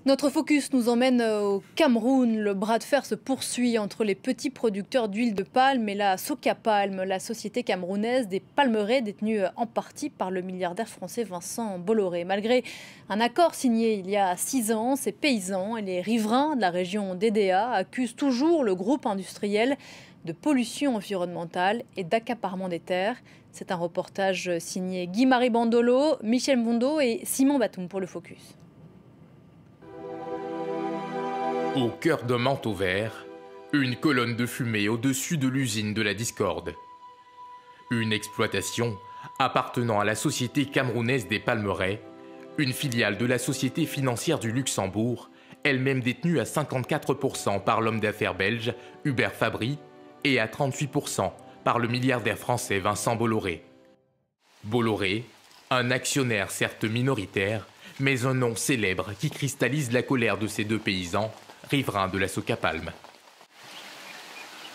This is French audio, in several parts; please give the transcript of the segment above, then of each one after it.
Notre focus nous emmène au Cameroun. Le bras de fer se poursuit entre les petits producteurs d'huile de palme et la Socapalm, la société camerounaise des palmeraies détenue en partie par le milliardaire français Vincent Bolloré. Malgré un accord signé il y a 6 ans, ces paysans et les riverains de la région d'Edea accusent toujours le groupe industriel de pollution environnementale et d'accaparement des terres. C'est un reportage signé Guy-Marie Bandolo, Michel Mondo et Simon Batoum pour le Focus. Au cœur d'un manteau vert, une colonne de fumée au-dessus de l'usine de la discorde. Une exploitation appartenant à la société camerounaise des palmeraies, une filiale de la société financière du Luxembourg, elle-même détenue à 54% par l'homme d'affaires belge Hubert Fabry et à 38% par le milliardaire français Vincent Bolloré. Bolloré, un actionnaire certes minoritaire, mais un nom célèbre qui cristallise la colère de ces deux paysans, riverains de la Socapalm.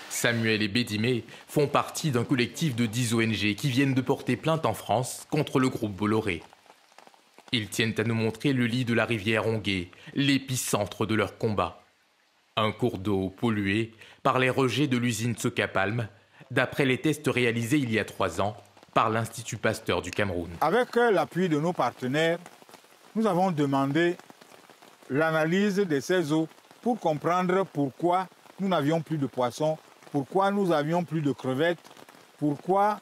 Samuel et Bédimé font partie d'un collectif de 10 ONG qui viennent de porter plainte en France contre le groupe Bolloré. Ils tiennent à nous montrer le lit de la rivière Ongué, l'épicentre de leur combat. Un cours d'eau pollué par les rejets de l'usine Socapalm, d'après les tests réalisés il y a 3 ans par l'Institut Pasteur du Cameroun. Avec l'appui de nos partenaires, nous avons demandé l'analyse de ces eaux pour comprendre pourquoi nous n'avions plus de poissons, pourquoi nous avions plus de crevettes, pourquoi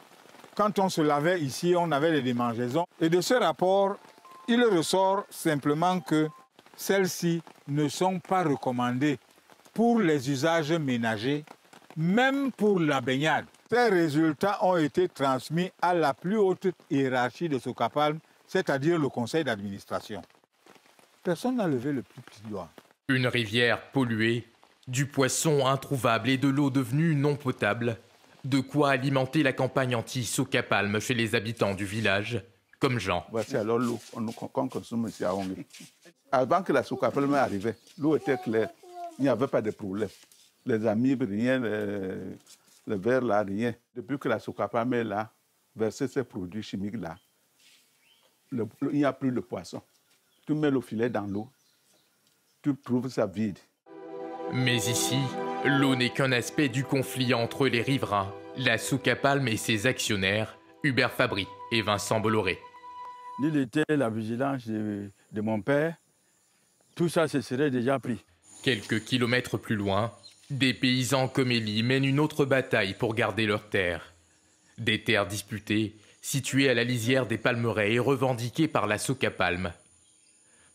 quand on se lavait ici, on avait des démangeaisons. Et de ce rapport, il ressort simplement que celles-ci ne sont pas recommandées pour les usages ménagers, même pour la baignade. Ces résultats ont été transmis à la plus haute hiérarchie de Socapalm, c'est-à-dire le conseil d'administration. Personne n'a levé le plus petit doigt. Une rivière polluée, du poisson introuvable et de l'eau devenue non potable, de quoi alimenter la campagne anti-Socapalm chez les habitants du village, comme Jean. Voici alors l'eau qu'on consomme ici à Ongué. Avant que la Socapalm arrivait, l'eau était claire, il n'y avait pas de problème. Les amibes, rien, les vers là, rien. Depuis que la Socapalm est là, verser ces produits chimiques là, il n'y a plus de poissons. Tu mets le filet dans l'eau, tu trouves ça vide. Mais ici, l'eau n'est qu'un aspect du conflit entre les riverains, la Socapalm et ses actionnaires, Hubert Fabry et Vincent Bolloré. L'île était la vigilance de mon père, tout ça se serait déjà pris. Quelques kilomètres plus loin, des paysans comme Élie mènent une autre bataille pour garder leurs terres. Des terres disputées, situées à la lisière des palmeraies et revendiquées par la Socapalm.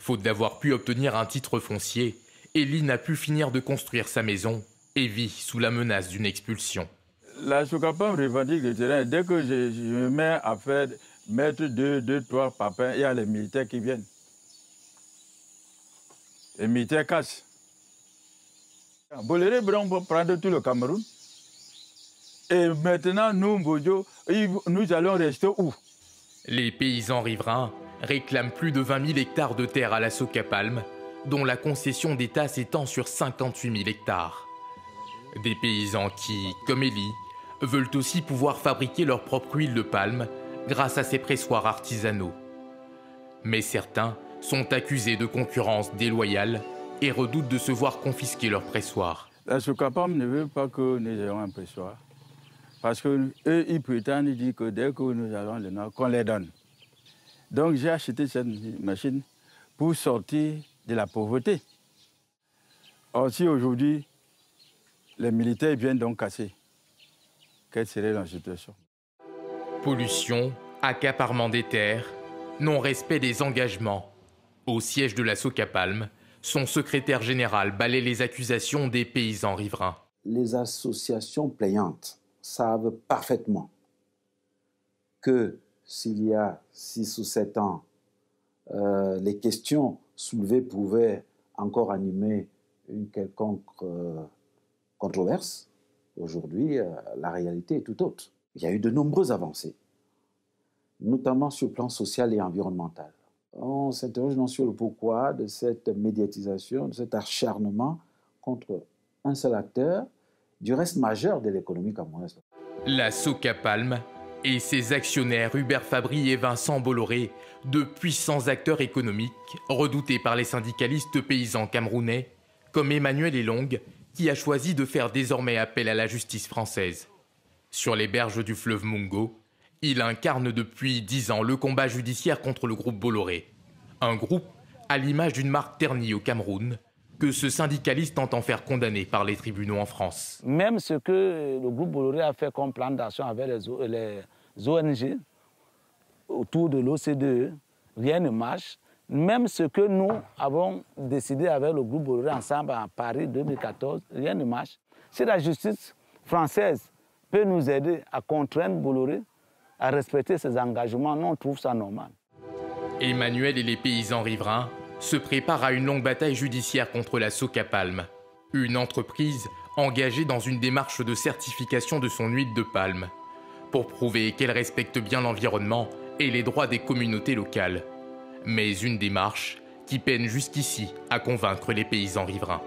Faute d'avoir pu obtenir un titre foncier, Élie n'a pu finir de construire sa maison et vit sous la menace d'une expulsion. La Socapalm revendique le terrain. Dès que je me mets à mettre deux, trois papins, il y a les militaires qui viennent. Les militaires cassent. Bolloré va prendre tout le Cameroun. Et maintenant, nous, Mbodjo, nous allons rester où? Les paysans riverains réclament plus de 20 000 hectares de terre à la Socapalm, dont la concession d'État s'étend sur 58 000 hectares. Des paysans qui, comme Élie, veulent aussi pouvoir fabriquer leur propre huile de palme grâce à ces pressoirs artisanaux. Mais certains sont accusés de concurrence déloyale et redoutent de se voir confisquer leurs pressoirs. La Socapalm ne veut pas que nous ayons un pressoir. Parce qu'eux, ils prétendent dire que dès que nous allons le nord, qu'on les donne. Donc j'ai acheté cette machine pour sortir de la pauvreté. Or, si aujourd'hui, les militaires viennent donc casser, quelle serait la situation? Pollution, accaparement des terres, non-respect des engagements. Au siège de la Socapalm, son secrétaire général balaie les accusations des paysans riverains. Les associations plaignantes savent parfaitement que s'il y a 6 ou 7 ans, les questions soulevées pouvaient encore animer une quelconque controverse. Aujourd'hui, la réalité est tout autre. Il y a eu de nombreuses avancées, notamment sur le plan social et environnemental. On s'interroge non sur le pourquoi de cette médiatisation, de cet acharnement contre un seul acteur, du reste majeur de l'économie camerounaise. La Socapalm et ses actionnaires Hubert Fabry et Vincent Bolloré, de puissants acteurs économiques redoutés par les syndicalistes paysans camerounais, comme Emmanuel Elong, qui a choisi de faire désormais appel à la justice française. Sur les berges du fleuve Mungo, il incarne depuis 10 ans le combat judiciaire contre le groupe Bolloré. Un groupe à l'image d'une marque ternie au Cameroun, que ce syndicaliste entend faire condamner par les tribunaux en France. Même ce que le groupe Bolloré a fait comme plan d'action avec les ONG autour de l'OCDE, rien ne marche. Même ce que nous avons décidé avec le groupe Bolloré ensemble à Paris 2014, rien ne marche. Si la justice française peut nous aider à contraindre Bolloré à respecter ses engagements, nous on trouve ça normal. Emmanuel et les paysans riverains se préparent à une longue bataille judiciaire contre la Socapalm, une entreprise engagée dans une démarche de certification de son huile de palme, pour prouver qu'elle respecte bien l'environnement et les droits des communautés locales. Mais une démarche qui peine jusqu'ici à convaincre les paysans riverains.